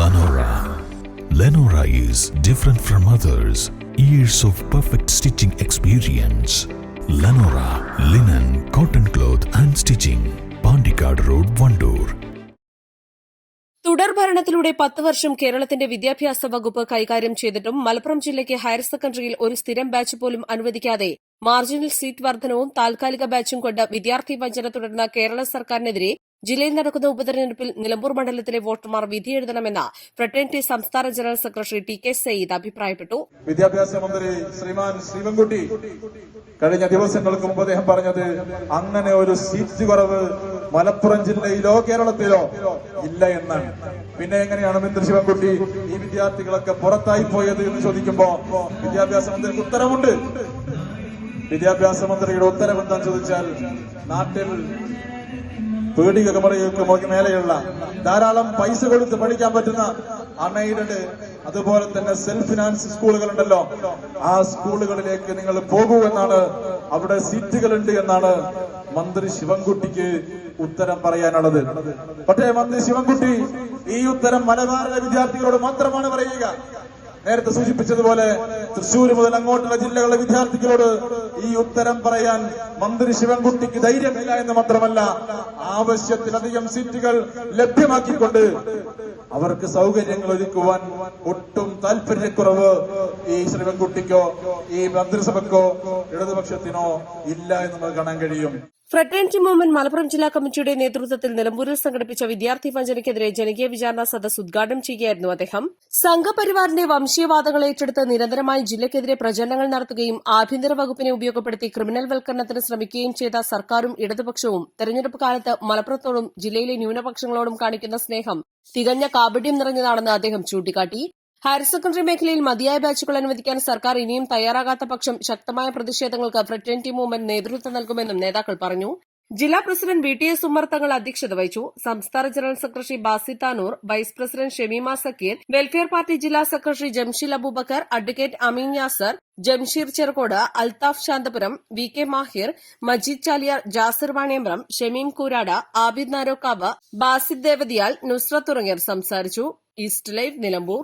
Lenora. Lenora is different from others. Years of perfect stitching experience. Lenora, linen, cotton cloth and stitching. Pandikad Road, Vandoor. തുടർഭരണത്തിലൂടെ 10 വർഷം കേരളത്തിന്റെ വിദ്യാഭ്യാസ വകുപ്പ് കൈകാര്യം ചെയ്തിട്ടും മലപ്പുറം ജില്ലയ്ക്ക് ഹയർ സെക്കൻഡറിയിൽ ഒരു സ്ഥിരം ബാച്ച് പോലും അനുവദിക്കാതെ മാർജിനൽ സീറ്റ് വർധനവും താൽക്കാലിക ബാച്ചും കൊണ്ട് വിദ്യാർത്ഥി വഞ്ചന തുടർന്ന കേരള സർക്കാരിനെതിരെ ജില്ലയിൽ നടക്കുന്ന ഉപതെരഞ്ഞെടുപ്പിൽ നിലമ്പൂർ മണ്ഡലത്തിലെ വോട്ടർമാർ വിധിയെഴുതണമെന്ന് ഫ്രട്ടേണിറ്റി സംസ്ഥാന general secretary T K Sayyid അഭിപ്രായപ്പെട്ടു. വിദ്യാഭ്യാസ മന്ത്രി ശ്രീമാൻ ശിവൻകുട്ടി കഴിഞ്ഞ ദിവസങ്ങൾക്ക് മുമ്പ് അദ്ദേഹം പറഞ്ഞത് അങ്ങനെ ഒരു സീറ്റ് കുറവ് മലപ്പുറം ജില്ലയിലോ കേരളത്തിലോ ഇല്ല എന്നാണ്. പിന്നെ എങ്ങനെയാണ് മന്ത്രി ശിവൻകുട്ടി ഈ വിദ്യാർത്ഥികളൊക്കെ പുറത്തായി പോയത് എന്ന് ചോദിക്കുമ്പോ വിദ്യാഭ്യാസ മന്ത്രിക്ക് ഉത്തരവുണ്ട്. വിദ്യാഭ്യാസ മന്ത്രിയുടെ ഉത്തരവ് എന്താണെന്ന് ചോദിച്ചാൽ നാട്ടിൽ പേടികമറികൾക്ക് മേലെയുള്ള ധാരാളം പൈസ കൊടുത്ത് പഠിക്കാൻ പറ്റുന്ന അൺഎയ്ഡഡ് അതുപോലെ തന്നെ സെൽഫ് ഫിനാൻസ് സ്കൂളുകളുണ്ടല്ലോ, ആ സ്കൂളുകളിലേക്ക് നിങ്ങൾ പോകൂ എന്നാണ്, അവിടെ സീറ്റുകളുണ്ട് എന്നാണ് മന്ത്രി ശിവൻകുട്ടിക്ക് ഉത്തരം പറയാനുള്ളത്. പക്ഷേ മന്ത്രി ശിവൻകുട്ടി ഈ ഉത്തരം മലബാറിലെ വിദ്യാർത്ഥികളോട് മാത്രമാണ് പറയുക. നേരത്തെ സൂചിപ്പിച്ചതുപോലെ തൃശൂർ മുതൽ അങ്ങോട്ടുള്ള ജില്ലകളിലെ വിദ്യാർത്ഥികളോട് ഈ ഉത്തരം പറയാൻ മന്ത്രി ശിവൻകുട്ടിക്ക് ധൈര്യമില്ല എന്ന് മാത്രമല്ല, ആവശ്യത്തിലധികം സീറ്റുകൾ ലഭ്യമാക്കിക്കൊണ്ട് അവർക്ക് സൗകര്യങ്ങൾ ഒരുക്കുവാൻ ഒട്ടും താല്പര്യക്കുറവ് ഈ ശിവൻകുട്ടിക്കോ ഈ മന്ത്രിസഭക്കോ ഇടതുപക്ഷത്തിനോ ഇല്ല എന്ന് നമുക്ക് കാണാൻ കഴിയും. ഫ്രട്ടേണിറ്റി മൂവ്മെന്റ് മലപ്പുറം ജില്ലാ കമ്മിറ്റിയുടെ നേതൃത്വത്തിൽ നിലമ്പൂരിൽ സംഘടിപ്പിച്ച വിദ്യാർത്ഥി വഞ്ചനയ്ക്കെതിരെ ജനകീയ വിചാരണ സദസ്സ് ഉദ്ഘാടനം ചെയ്യുകയായിരുന്നു അദ്ദേഹം. സംഘപരിവാറിന്റെ വംശീയവാദങ്ങൾ ഏറ്റെടുത്ത് നിരന്തരമായി ജില്ലയ്ക്കെതിരെ പ്രചരണങ്ങൾ നടത്തുകയും ആഭ്യന്തര വകുപ്പിനെ ഉപയോഗപ്പെടുത്തി ക്രിമിനൽ വൽക്കരണത്തിന് ശ്രമിക്കുകയും ചെയ്ത സർക്കാരും ഇടതുപക്ഷവും തെരഞ്ഞെടുപ്പ് കാലത്ത് മലപ്പുറത്തോടും ജില്ലയിലെ ന്യൂനപക്ഷങ്ങളോടും കാണിക്കുന്ന സ്നേഹം തികഞ്ഞ കാപട്യം നിറഞ്ഞതാണെന്ന് അദ്ദേഹം ചൂണ്ടിക്കാട്ടി. ഹയർ സെക്കൻഡറി മേഖലയിൽ മതിയായ ബാച്ചുകൾ അനുവദിക്കാൻ സർക്കാർ ഇനിയും തയ്യാറാകാത്ത പക്ഷം ശക്തമായ പ്രതിഷേധങ്ങൾക്ക് ഫ്രട്ടേണിറ്റി മൂവ്മെന്റ് നേതൃത്വം നൽകുമെന്നും നേതാക്കൾ പറഞ്ഞു. ജില്ലാ പ്രസിഡന്റ് VTS ഉമ്മർ തങ്ങൾ അധ്യക്ഷത വഹിച്ചു. സംസ്ഥാന general secretary Basi Tanur, vice president Shamima Sakkeer, welfare party ജില്ലാ secretary Jamshil Aboobacker, advocate Ameen Yasar, Jamsheer Cherukode, Althaf Santhapuram, VK Mahir, Majeed Chaliyar, Jasir Vaniyambram, Shameem Koorada, Abid Narokkavu, Basid Devadiyal, Nusrath തുടങ്ങിയവർ സംസാരിച്ചു. East live, Nilambur.